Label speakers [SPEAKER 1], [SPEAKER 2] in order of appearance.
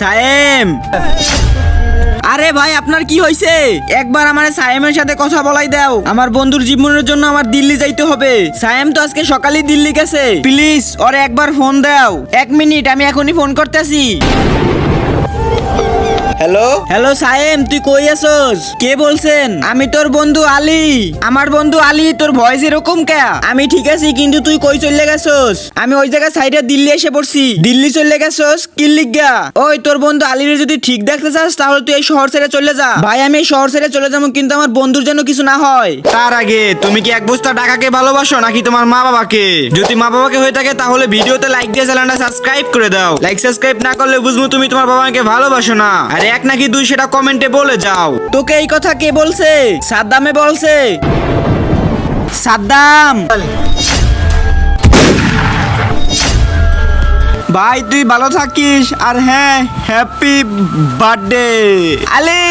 [SPEAKER 1] সায়েম, আরে ভাই আপনার কি হয়েছে? একবার আমার সায়েমের সাথে কথা বলাই দাও, আমার বন্ধুর জীবনের জন্য আমার দিল্লি যাইতে হবে। সায়েম তো আজকে সকালেই দিল্লি গেছে, প্লিজ ওরে একবার ফোন দাও। 1 মিনিট, আমি এখনই ফোন করতেছি। হ্যালো হ্যালো সায়েম, তুই কই আছস? কে বলছেন? আমি তোর বন্ধু আলী। আমার বন্ধু আলী, তোর ভয়েস এরকম কে? আমি ঠিক আছি, কিন্তু তুই কই চলে গেছস? আমি ওই জায়গা সাইডে দিল্লি এসে পড়ছি। দিল্লি চলে গেছস কি লিগা? ওই তোর বন্ধু আলীর যদি ঠিক দেখতে চাস তাহলে তুই এই শহর ছেড়ে চলে যা। ভাই আমি এই শহর ছেড়ে চলে যাবো, কিন্তু আমার বন্ধুর জন্য কিছু না হয়। তার আগে তুমি কি এক বস্তা টাকাকে ভালোবাসো নাকি তোমার মা বাবাকে? যদি মা বাবাকে হয়ে থাকে তাহলে ভিডিওতে লাইক দিয়ে চ্যানেলটা সাবস্ক্রাইব করে দাও। লাইক সাবস্ক্রাইব না করলে বুঝবো তুমি তোমার বাবাকে ভালোবাসো না। আর 1 নাকি 2 সেটা কমেন্টে বলে যাও। তোকে এই কথা কে বলছে? সাদ্দামে বলছে। সাদ্দাম ভাই তুই ভালো থাকিস, আর হ্যাঁ হ্যাপি বার্থডে আলী।